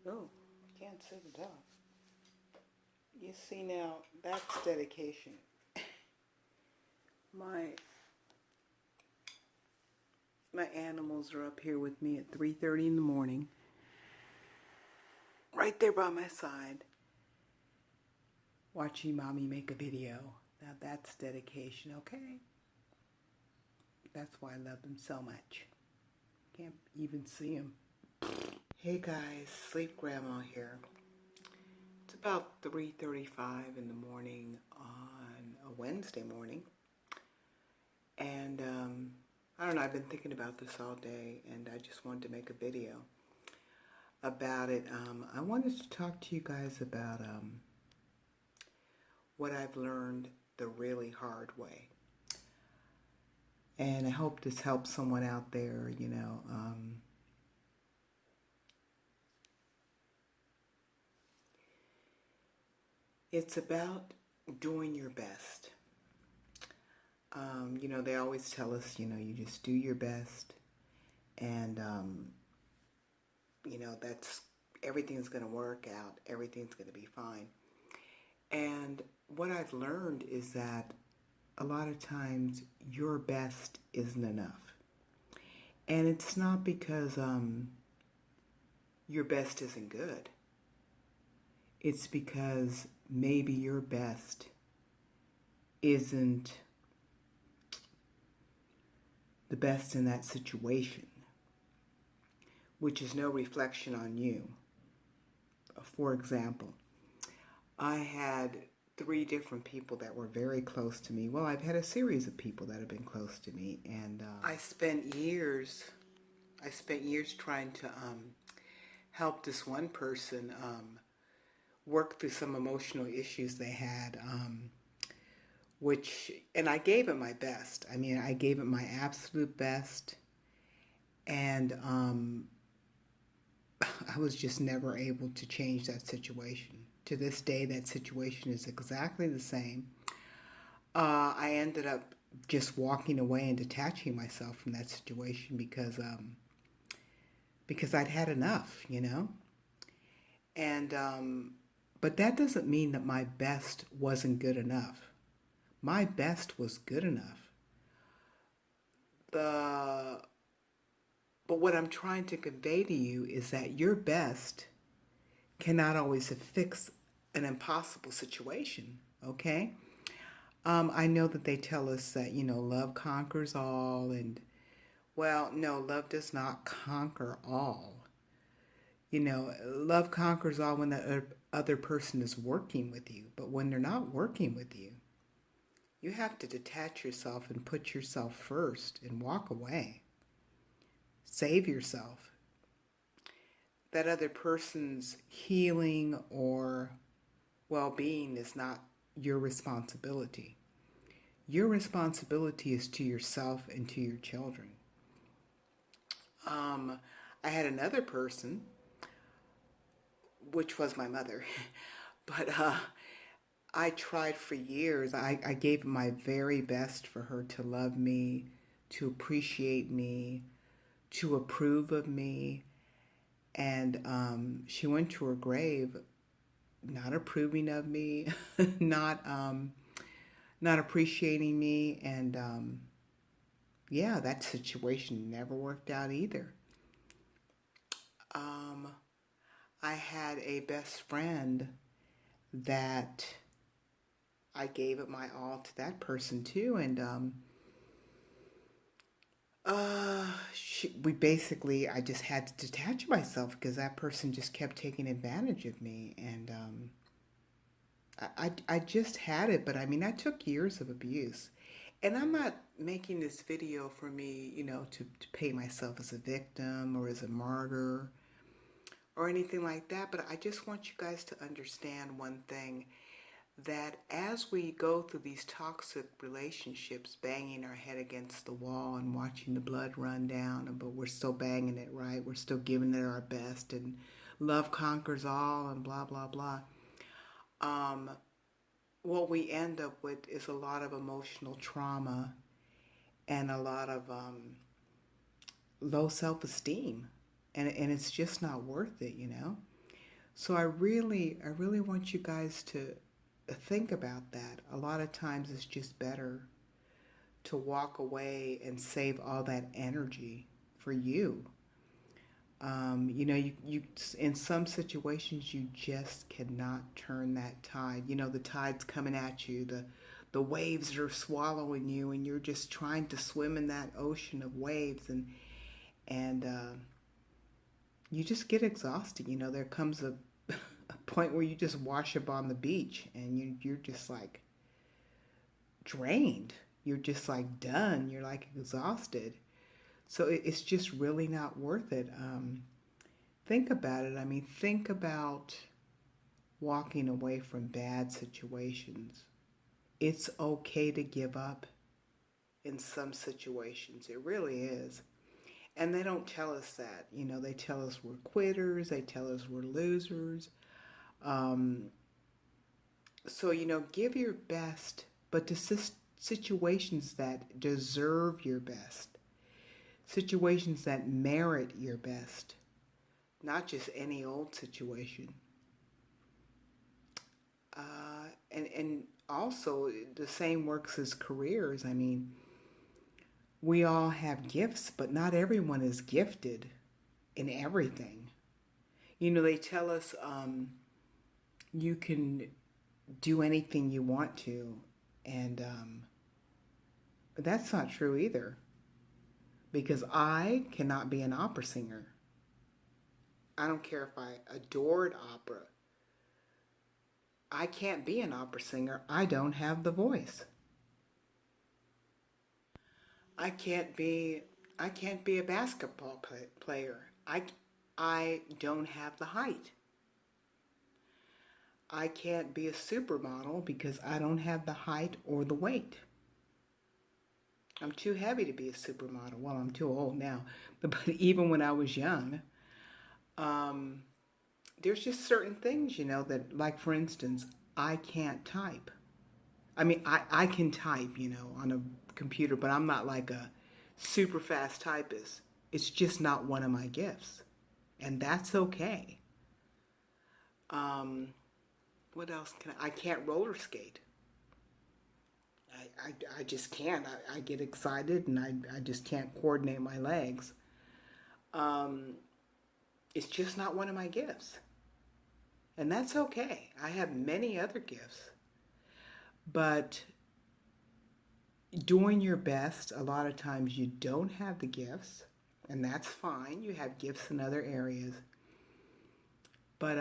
Oh, can't say the dog. You see now, that's dedication. My my animals are up here with me at 3:30 in the morning, right there by my side, watching mommy make a video. Now that's dedication, okay? That's why I love them so much. Can't even see them. Hey guys, Sleep Grandma here. It's about 3:35 in the morning on a Wednesday morning. And I don't know, I've been thinking about this all day and I just wanted to make a video about it. I wanted to talk to you guys about what I've learned the really hard way. And I hope this helps someone out there, you know. It's about doing your best. You know, they always tell us, you know, you just do your best and, you know, everything's going to work out. Everything's going to be fine. And what I've learned is that a lot of times your best isn't enough. And it's not because your best isn't good. It's because maybe your best isn't the best in that situation, which is no reflection on you. For example, I had 3 different people that were very close to me. Well, I've had a series of people that have been close to me, and I spent years trying to help this one person work through some emotional issues they had, and I gave it my best. I mean, I gave it my absolute best, and I was just never able to change that situation. To this day, that situation is exactly the same. I ended up just walking away and detaching myself from that situation because I'd had enough, you know. And but that doesn't mean that my best wasn't good enough. My best was good enough. But what I'm trying to convey to you is that your best cannot always fix an impossible situation, okay? I know that they tell us that, you know, love conquers all, and, well, no, love does not conquer all. You know, love conquers all when the other person is working with you, but when they're not working with you, you have to detach yourself and put yourself first and walk away. Save yourself. That other person's healing or well-being is not your responsibility. Your responsibility is to yourself and to your children. I had another person, which was my mother, but I tried for years. I gave my very best for her to love me, to appreciate me, to approve of me. And she went to her grave not approving of me, not appreciating me. And yeah, that situation never worked out either. I had a best friend that I gave it my all to that person too, and I just had to detach myself because that person just kept taking advantage of me, and I just had it. But I mean, I took years of abuse, and I'm not making this video for me, you know, to paint myself as a victim or as a martyr or anything like that. But I just want you guys to understand one thing, that as we go through these toxic relationships, banging our head against the wall and watching the blood run down, but we're still banging it, right? We're still giving it our best, and love conquers all, and blah, blah, blah. What we end up with is a lot of emotional trauma and a lot of low self-esteem. And it's just not worth it, you know? So I really want you guys to think about that. A lot of times it's just better to walk away and save all that energy for you. You in some situations you just cannot turn that tide. The tide's coming at you, the waves are swallowing you, and you're just trying to swim in that ocean of waves, and you just get exhausted. There comes a point where you just wash up on the beach, and you're just like drained. You're just like done. You're like exhausted. So it's just really not worth it. Think about it. I mean, think about walking away from bad situations. It's okay to give up in some situations. It really is. And they don't tell us that. They tell us we're quitters, they tell us we're losers. Um, so, give your best, but to situations that deserve your best, situations that merit your best, not just any old situation. And also, the same works as careers. I mean, we all have gifts, but not everyone is gifted in everything. They tell us you can do anything you want to, and but that's not true either, because I cannot be an opera singer. I don't care if I adored opera. I can't be an opera singer. I don't have the voice. I can't be I can't be a basketball player. I don't have the height. I can't be a supermodel because I don't have the height or the weight. I'm too heavy to be a supermodel. Well, I'm too old now. But even when I was young, um, there's just certain things, that, like for instance, I can't type. I mean, I can type, on a computer, but I'm not like a super fast typist. It's just not one of my gifts. And that's okay. Um, what else I can't roller skate. I just can't. I get excited and I just can't coordinate my legs. Um, it's just not one of my gifts. And that's okay. I have many other gifts. But doing your best, a lot of times you don't have the gifts, and that's fine. You have gifts in other areas. But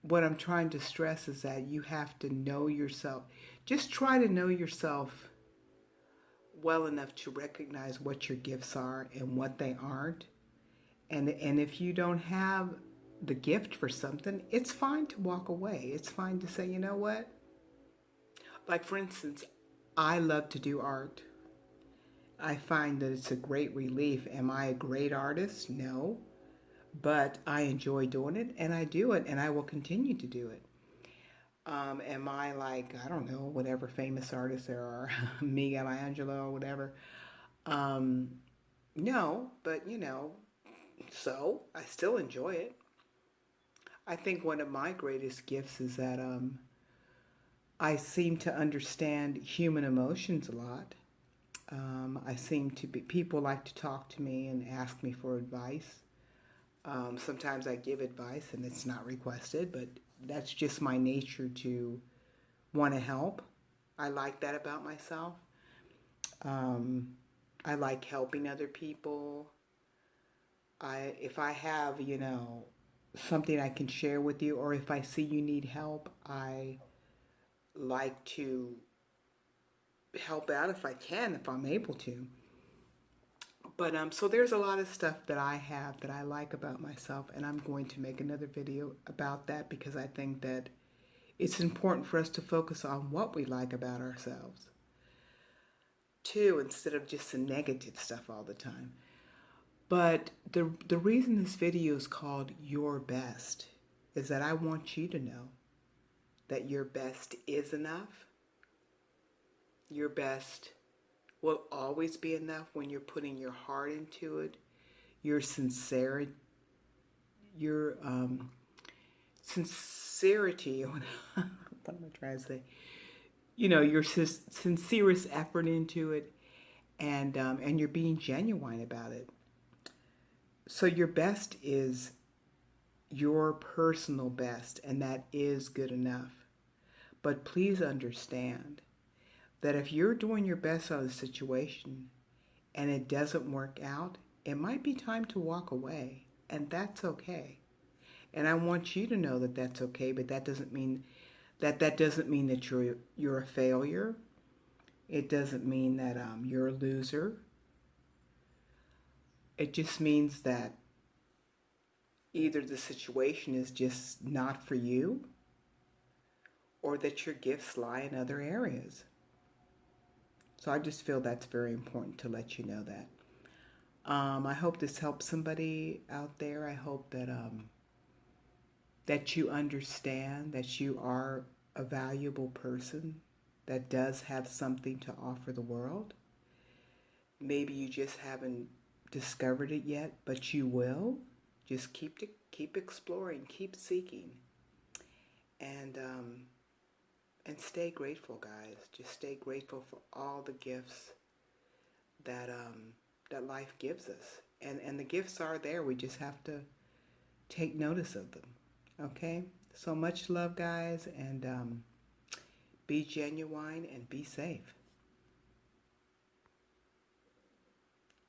what I'm trying to stress is that you have to know yourself. Just try to know yourself well enough to recognize what your gifts are and what they aren't. And if you don't have the gift for something, it's fine to walk away. It's fine to say, you know what? Like, for instance, I love to do art. I find that it's a great relief. Am I a great artist? No. But I enjoy doing it and I do it and I will continue to do it. Am I like, I don't know, whatever famous artists there are, Michelangelo or whatever? Um, no, but so I still enjoy it. I think one of my greatest gifts is that I seem to understand human emotions a lot. I seem to be, people like to talk to me and ask me for advice. Sometimes I give advice and it's not requested, but that's just my nature to want to help. I like that about myself. Um, I like helping other people. If I have, something I can share with you, or if I see you need help, I like to help out if I can, if I'm able to. But so there's a lot of stuff that I have that I like about myself, and I'm going to make another video about that because I think that it's important for us to focus on what we like about ourselves too, instead of just the negative stuff all the time. But the reason this video is called Your Best is that I want you to know that your best is enough. Your best will always be enough when you're putting your heart into it, your sincerity, your sincerity. What am I trying to say? Your sincerest effort into it, and you're being genuine about it. So your best is your personal best, and that is good enough. But please understand that if you're doing your best on a situation and it doesn't work out, it might be time to walk away, and that's okay. And I want you to know that that's okay, but that doesn't mean that you're a failure. It doesn't mean that you're a loser. It just means that either the situation is just not for you, or that your gifts lie in other areas. So I just feel that's very important to let you know that. I hope this helps somebody out there. I hope that you understand that you are a valuable person that does have something to offer the world. Maybe you just haven't discovered it yet, but you will. Just keep exploring, keep seeking, and stay grateful, guys. Just stay grateful for all the gifts that life gives us, and the gifts are there. We just have to take notice of them. Okay. So much love, guys, and be genuine and be safe.